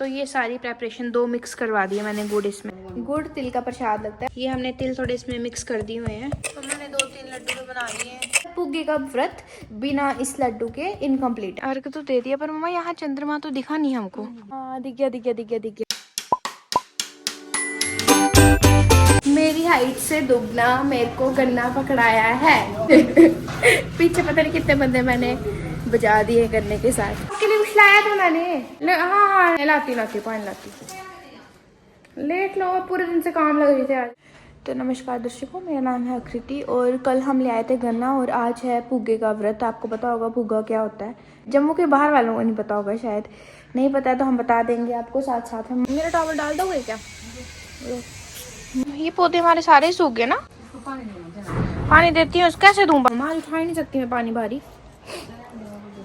तो ये सारी प्रेपरेशन 2 मिक्स करवा दी है मैंने। गुड़ इसमें, गुड़ तिल का प्रसाद लगता है। ये हमने तिल थोड़े इसमें मिक्स कर दिए हुए हैं। तो मैंने 2-3 लड्डू तो बना लिए हैं। पुग्गे का व्रत बिना इस लड्डू के इनकम्प्लीट। अर्घ तो दे दिया पर मम्मा यहाँ चंद्रमा तो दिखा नहीं हमको। हाँ दिख गया दिख गया दिख गया दिख गया। मेरी हाइट से दुगना मेरे को गन्ना पकड़ाया है। पीछे पता नहीं कितने बंदे मैंने बजा दिए गन्ने के साथ। उसके लिए कुछ लाया था मैंने। हाँ लाती पानी लाती। लेट लो, पूरे दिन से काम लग रही थे आज। तो नमस्कार दर्शकों, मेरा नाम है आकृति और कल हम ले आए थे गन्ना और आज है पुग्गे का व्रत। आपको पता होगा पुग्गा क्या होता है। जम्मू के बाहर वालों को नहीं पता होगा, शायद नहीं पता है तो हम बता देंगे आपको साथ साथ में। मेरा टॉवल डाल दोगे क्या? ये पौधे हमारे सारे सूख गए ना। पानी देती हूँ, कैसे दूँ? माल उठा ही नहीं सकती मैं, पानी भारी।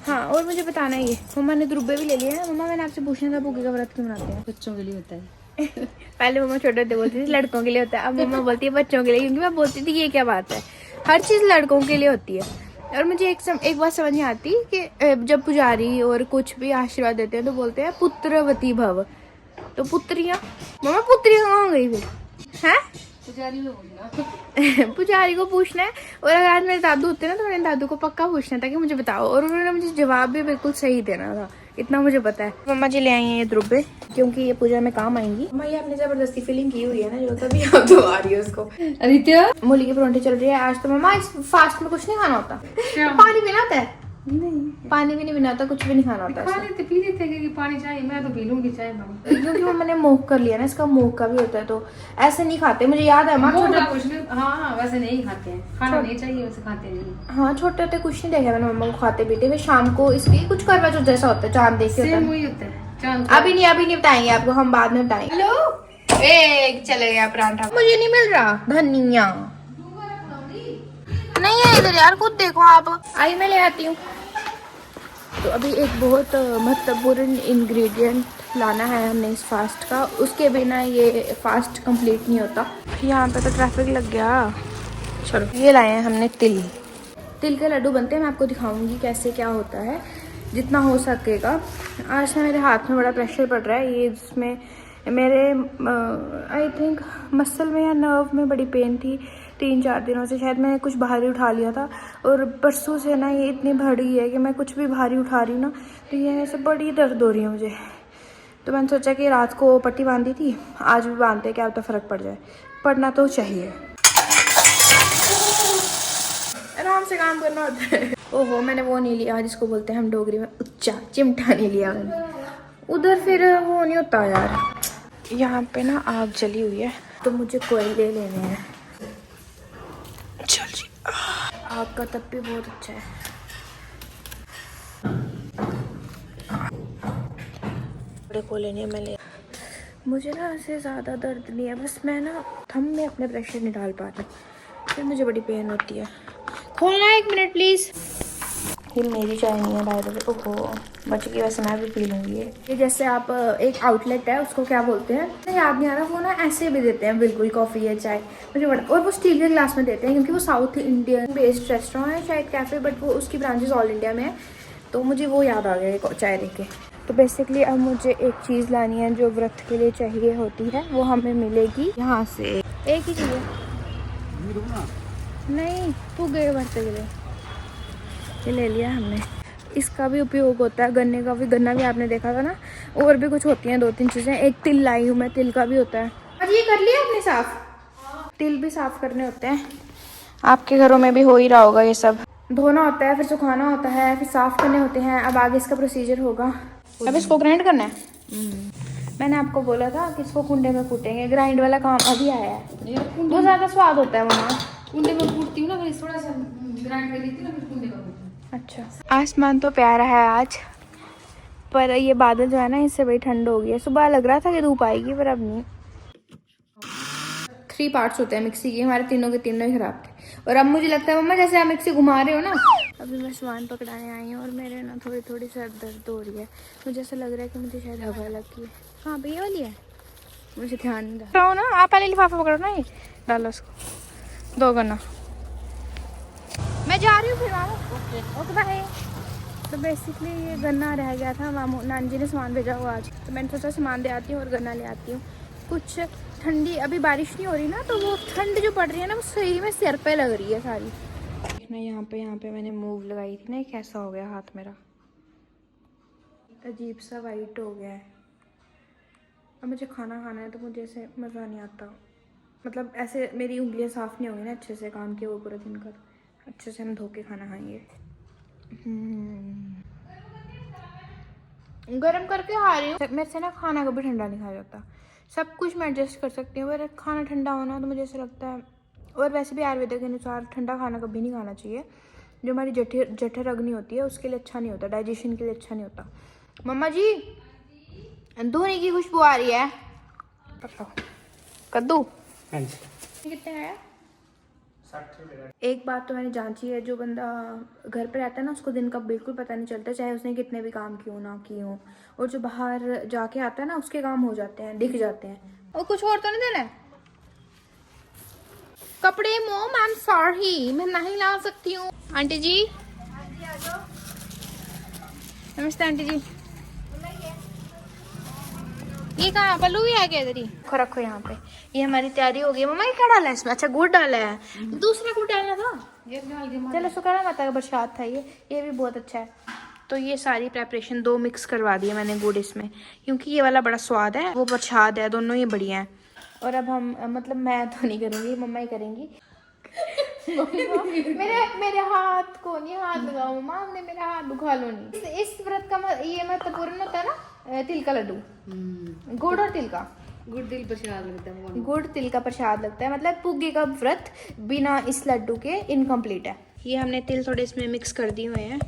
हाँ और मुझे बताना है, ये मम्मा ने दुरुब्बे भी ले लिए हैं। मम्मा मैंने आपसे पूछना था पुग्गे का व्रत क्यों मनाते हैं? बच्चों के लिए होता है। पहले मम्मा छोटे होते बोलती थी लड़कों के लिए होता है, अब मम्मा बोलती है बच्चों के लिए, क्योंकि मैं बोलती थी ये क्या बात है, हर चीज़ लड़कों के लिए होती है। और मुझे एक बात समझ नहीं आती कि जब पुजारी और कुछ भी आशीर्वाद देते हैं तो बोलते हैं पुत्रवती भव। तो पुत्रियाँ, मम्मा पुत्रियाँ कहाँ गई फिर? हैं? पुजारी को पूछना है। और अगर आज मेरे दादू होते ना तो मेरे दादू को पक्का पूछना था कि मुझे बताओ, और उन्होंने मुझे जवाब भी बिल्कुल सही देना था, इतना मुझे पता है। मम्मा जी ले आई हैं ये दुरुब्बे क्योंकि ये पूजा में काम आएंगी। मम्मा ये आपने जबरदस्ती फीलिंग की हुई है ना, जो तभी आप तो आ रही है उसको। आदित्य मूली की परोंठी चल रही है आज। तो मम्मा इस फास्ट में कुछ नहीं खाना होता? पानी पीना होता है? नहीं, पानी भी नहीं पीना होता, कुछ भी नहीं खाना होता। पानी तो पी लेते क्योंकि पानी चाहिए। मैं तो पी लूंगी चाय पानी, क्योंकि मम्मा ने मोह कर लिया ना, इसका मोह का भी होता है तो ऐसे नहीं खाते। मुझे याद है माँ छोटे कुछ नहीं। हाँ वैसे नहीं खाते हैं, खाना नहीं चाहिए वैसे खाते नहीं। हाँ छोटे होते कुछ नहीं देखा मैंने मम्मा को खाते पीते हुए। शाम को इसकी कुछ करवा चौथ जैसा होता है, चांद देख के होता है। वही होता है। अभी नहीं बताएंगे आपको, हम बाद में बताएंगे। हेलो एक चले गया परांठा, मुझे नहीं मिल रहा धनिया। नहीं है इधर यार, खुद देखो आप। आई मैं ले आती हूँ। तो अभी एक बहुत महत्वपूर्ण इंग्रेडिएंट लाना है हमने इस फास्ट का, उसके बिना ये फास्ट कंप्लीट नहीं होता। यहाँ पे तो ट्रैफिक लग गया। चलो ये लाए हैं हमने तिल के लड्डू बनते हैं। मैं आपको दिखाऊंगी कैसे क्या होता है जितना हो सकेगा। आज ना मेरे हाथ में बड़ा प्रेशर पड़ रहा है, ये जिसमें मेरे आई थिंक मसल में या नर्व में बड़ी पेन थी 3-4 दिनों से। शायद मैंने कुछ भारी उठा लिया था और परसों से ना ये इतनी भारी है कि मैं कुछ भी भारी उठा रही हूँ ना तो ये ऐसे बड़ी दर्द हो रही है मुझे। तो मैंने सोचा कि रात को पट्टी बांधी थी, आज भी बांधते क्या पता फ़र्क पड़ जाए। पड़ना तो चाहिए, आराम से काम करना होता है। ओहो मैंने वो नहीं लिया जिसको बोलते हैं हम डोगरी में उच्चा, चिमटा नहीं लिया मैंने। उधर फिर वो नहीं होता यार। यहाँ पे ना आग जली हुई है तो मुझे कोयले लेने हैं। चल जी, आग का तप भी बहुत अच्छा है। बड़े कोयले नहीं मैंने। मुझे ना ऐसे ज़्यादा दर्द नहीं है, बस मैं ना थंब में अपने प्रेशर नहीं डाल पाती, फिर मुझे बड़ी पेन होती है। खोलना 1 मिनट प्लीज़। ये मेरी चाय नहीं है बाय द वे। ओहो बच गई, वैसे मैं भी पी लूँगी। ये जैसे आप एक आउटलेट है उसको क्या बोलते हैं मुझे याद नहीं आ रहा, वो ना ऐसे भी देते हैं बिल्कुल कॉफ़ी या चाय मुझे बड़ा। और वो स्टील के ग्लास में देते हैं क्योंकि वो साउथ इंडियन बेस्ड रेस्टोरेंट है शायद, कैफ़े, बट वो उसकी ब्रांचेस ऑल इंडिया में है। तो मुझे वो याद आ गया चाय देख के। तो बेसिकली अब मुझे एक चीज़ लानी है जो व्रत के लिए चाहिए होती है, वो हमें मिलेगी यहाँ से। एक ही चीज़ नहीं, पुग्गे भरते के लिए ये ले लिया हमने। इसका भी उपयोग होता है, गन्ने का भी, गन्ना भी आपने देखा था ना। और भी कुछ होती हैं 2-3 चीज़ें। एक तिल लाई हूँ मैं, तिल का भी होता है। अब ये कर लिया आपने साफ? तिल भी साफ करने होते हैं, आपके घरों में भी हो ही रहा होगा। ये सब धोना होता है, फिर सुखाना होता है, फिर साफ करने होते हैं। अब आगे इसका प्रोसीजर होगा। अब इसको ग्राइंड करना है। मैंने आपको बोला था कि इसको कुंडे में कूटेंगे, ग्राइंड वाला काम अभी आया है। बहुत ज़्यादा स्वाद होता है मम्मा। कुंडे में कूटती हूँ ना, फिर थोड़ा सा ग्राइंड कर लेती हूँ ना, फिर कुंडे में। अच्छा आसमान तो प्यारा है आज, पर ये बादल जो है ना इससे बड़ी ठंड हो गई है। सुबह लग रहा था कि धूप आएगी पर अब नहीं। 3 पार्ट्स होते हैं मिक्सी के, हमारे तीनों के तीनों ही खराब थे। और अब मुझे लगता है मम्मा जैसे आप मिक्सी घुमा रहे हो ना, अभी मैं सामान पकड़ाने आई हूँ और मेरे ना थोड़ी सर दर्द हो रही है। मुझे ऐसा लग रहा है कि मुझे शायद हवा लगी है। हाँ भैया वाली है, मुझे ध्यान नहीं रहा ना। आप पहले लिफाफा पकड़ो ना, ये डालो उसको 2 गन्ना। मैं जा रही हूँ फिर। Okay bye. तो बेसिकली ये गन्ना रह गया था, मामू नानी जी ने सामान भेजा हुआ आज, तो मैंने सोचा सामान दे आती हूँ और गन्ना ले आती हूँ। कुछ ठंडी, अभी बारिश नहीं हो रही ना, तो वो ठंड जो पड़ रही है ना वो सही में सिर पे लग रही है सारी। देखना यहाँ पे मैंने मूव लगाई थी ना, ये कैसा हो गया हाथ मेरा, अजीब सा वाइट हो गया है। अब मुझे खाना खाना है तो मुझे ऐसे मज़ा नहीं आता, मतलब ऐसे मेरी उंगलियां साफ़ नहीं होंगी ना अच्छे से, काम किए वो पूरा दिन कर, अच्छे से हम धो के खाना खाएंगे। गरम करके खा रही हूँ। मेरे से ना खाना कभी ठंडा नहीं खाया जाता, सब कुछ मैं एडजस्ट कर सकती हूँ, पर खाना ठंडा होना तो मुझे ऐसा लगता है। और वैसे भी आयुर्वेद के अनुसार ठंडा खाना कभी नहीं खाना चाहिए, जो हमारी जठर अग्नि होती है उसके लिए अच्छा नहीं होता, डाइजेशन के लिए अच्छा नहीं होता। मम्मा जी धोने की खुशबू आ रही है, कद्दू कितने हैं? एक बात तो मैंने जांची है, जो बंदा घर पे रहता है ना उसको दिन का बिल्कुल पता नहीं चलता, चाहे उसने कितने भी काम किए हो ना किए हो, और जो बाहर जाके आता है ना उसके काम हो जाते हैं, दिख जाते हैं। और कुछ और तो नहीं देना है कपड़े? मोम आई एम सॉरी, मैं नहीं ला सकती हूँ। आंटी जी नमस्ते। आंटी जी ये कहाँ पल्लू भी है क्या इधर ही? रखो यहाँ पे। ये हमारी तैयारी हो गई। मम्मा ये क्या डाला है इसमें? अच्छा गुड़ डाला है, दूसरा गुड़ डालना था। ये डाल दिया। चलो शुक्र है माता का प्रसाद था ये भी बहुत अच्छा है। तो ये सारी प्रेपरेशन 2 मिक्स करवा दी है मैंने गुड़ इसमें, क्योंकि ये वाला बड़ा स्वाद है, वो प्रसाद है, दोनों ये बढ़िया है। और अब हम मतलब मैं तो नहीं करूँगी, मम्मा ही करेंगी। मेरे हाथ को नहीं हाथ लगाओ मम्मा, हमने मेरा हाथ दुखा लो नहीं। इस व्रत का ये महत्वपूर्ण होता है ना, तिल का लड्डू, गुड़ और तिल का। गुड़ तिल प्रसाद लगता है, गुड़ तिल का प्रसाद लगता है, मतलब पुग्गे का व्रत बिना इस लड्डू के इनकम्प्लीट है। ये हमने तिल थोड़े इसमें मिक्स कर दिए हुए हैं।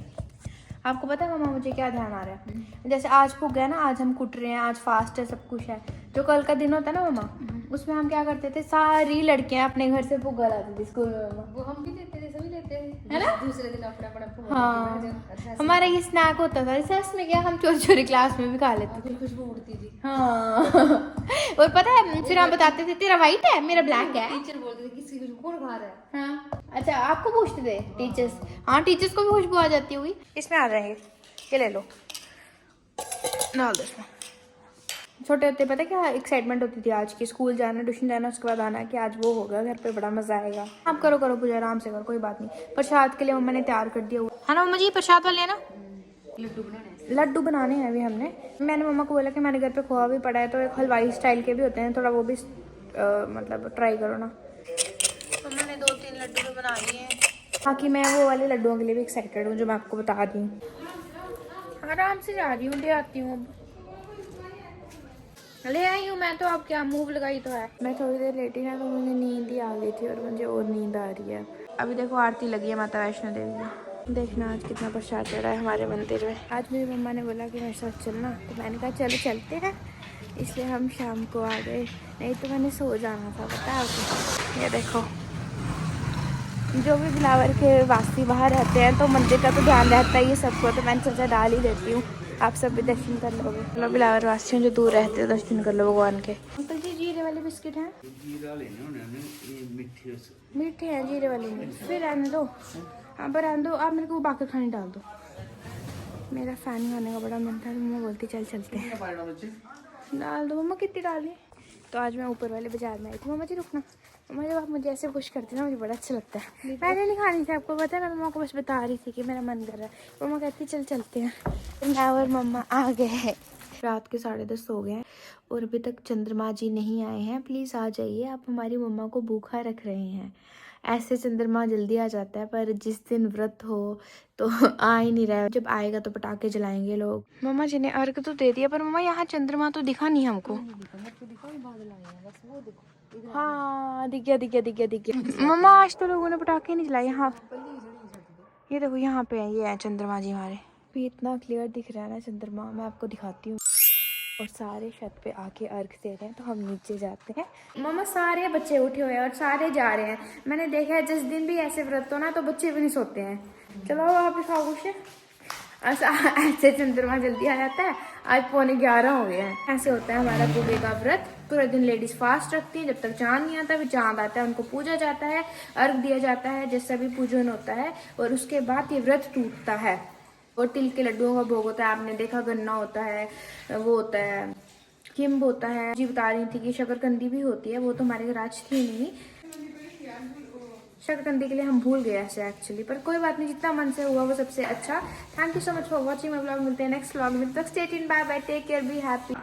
आपको पता है मम्मा मुझे क्या ध्यान आ रहा है, जैसे आज पुग्गा है ना, आज हम कुट रहे हैं, आज फास्ट है, सब कुछ है। जो कल का दिन होता है ना मम्मा, उसमें हम क्या करते थे, सारी लड़कियां अपने घर से पुग्गा लाती थी स्कूल में मम्मा। वो हम भी लेते थे, सभी लेते थे, है ना? दूसरे दिन अपना अपना। हाँ हमारा ये स्नैक होता था, रिसेस में क्या हम चोरी चोरी क्लास में भी खा लेते थे, खुशबू उड़ती थी। हाँ। और पता है फिर हम बताते थे तेरा वाइट है मेरा ब्लैक है। टीचर बोलते थे किसकी खुशबू कौन खा रहा है। हाँ अच्छा आपको पूछते थे टीचर्स? हाँ टीचर्स को भी खुशबू आ जाती होगी। इसमें आ जाएंगे, ये ले लो, डाल दो इसमें। छोटे होते पता क्या एक्साइटमेंट होती थी आज की, स्कूल जाना, ट्यूशन जाना, उसके बाद आना कि आज वो होगा घर पे, बड़ा मजा आएगा। आप करो करो पूजा आराम से करो, कोई बात नहीं। प्रसाद के लिए मम्मा ने तैयार कर दिया है ना मम्मा जी, प्रसाद वाले है ना, लड्डू बनाने हैं अभी हमने। मैंने मम्मा को बोला कि हमारे घर पे खोआ भी पड़ा है, तो एक हलवाई स्टाइल के भी होते हैं, थोड़ा वो भी मतलब ट्राई करो ना। मम्मा ने 2-3 लड्डू तो बना लिए हैं, बाकी मैं वो वाले लड्डुओं के लिए भी एक्साइटेड हूँ जो मैं आपको बता दी हूँ। आराम से जा रही हूँ, ले आती हूँ, अब ले आई हूँ मैं तो। अब क्या मूव लगाई तो है। मैं थोड़ी देर लेटी ना तो मुझे नींद ही आ गई थी, और मुझे और नींद आ रही है। अभी देखो आरती लगी है माता वैष्णो देवी की, देखना आज कितना प्रसाद चढ़ा है हमारे मंदिर में। आज मेरी मम्मा ने बोला कि मेरे साथ चलना, तो मैंने कहा चलो चलते हैं, इसलिए हम शाम को आ गए, नहीं तो मैंने सो जाना था पता है आपको। ये देखो जो भी बिलावर के वासी बाहर रहते हैं तो मंदिर का तो ध्यान रहता ही है सबको, तो मैंने सोचा डाल ही देती हूँ, आप सब भी दर्शन कर लोगे। चलो बिलावर वासियों जो दूर रहते हैं दर्शन कर लो भगवान के। अंकल जी जीरे वाले बिस्किट हैं? जीरा लेने होने ये मीठे मीठे हैं जीरे वाले में, फिर रहने दो। हाँ पर रहने दो, आप मेरे को बाकी खाने डाल दो। मेरा फैन खाने का बड़ा मन था, मम्मा बोलती चल चलते हैं। डाल दो मम्मा, कितनी डाली? तो आज मैं ऊपर वाले बाजार में आई थी। मम्मा जी रुकना, मम्मा जब आप मुझे ऐसे खुश करती ना मुझे बड़ा अच्छा लगता है। मैंने नहीं खानी थी, आपको पता है, मैं मम्मा को बस बता रही थी कि मेरा मन कर रहा है। मम्मा कहती चल चलते हैं, फिर मैं और मम्मा आ गए। रात के 10:30 हो गए हैं और अभी तक चंद्रमा जी नहीं आए हैं। प्लीज़ आ जाइए, आप हमारी मम्मा को भूखा रख रहे हैं। ऐसे चंद्रमा जल्दी आ जाता है, पर जिस दिन व्रत हो तो आ ही नहीं रहा है। जब आएगा तो पटाखे जलाएंगे लोग। मम्मा जी ने अर्घ तो दे दिया, पर मम्मा यहाँ चंद्रमा तो दिखा नहीं हमको। हाँ दिख गया। मम्मा आज तो लोगों ने पटाखे नहीं जलाए यहाँ। ये देखो यहाँ पे है, ये है चंद्रमा जी हमारे। भी इतना क्लियर दिख रहा है ना चंद्रमा, मैं आपको दिखाती हूँ। और सारे छत पे आके अर्घ दे रहे हैं, तो हम नीचे जाते हैं। मम्मा सारे बच्चे उठे हुए हैं और सारे जा रहे हैं। मैंने देखा है जिस दिन भी ऐसे व्रत हो ना तो बच्चे भी नहीं सोते हैं। चलो आप भी खाओ कुछ। ऐसे चंद्रमा जल्दी आ जाता है। आज 11:15 हो गए हैं। ऐसे होता है हमारा पूरे का व्रत। पूरे दिन लेडीज फास्ट रखती है जब तक चांद नहीं आता। फिर चांद आता है उनको पूजा जाता है, अर्घ दिया जाता है, जैसा भी पूजन होता है, और उसके बाद ये व्रत टूटता है। और तिल के लड्डुओं का भोग होता है, आपने देखा गन्ना होता है, वो होता है किम्ब होता है। जी बता रही थी कि शकरकंदी भी होती है, वो तो हमारे घर आज थी नहीं। शकरकंदी के लिए हम भूल गए ऐसे एक्चुअली, पर कोई बात नहीं, जितना मन से हुआ वो सबसे अच्छा। Thank you so much for watching my vlog. मिलते हैं नेक्स्ट व्लॉग में, तब stay tuned, bye bye, take care, be happy.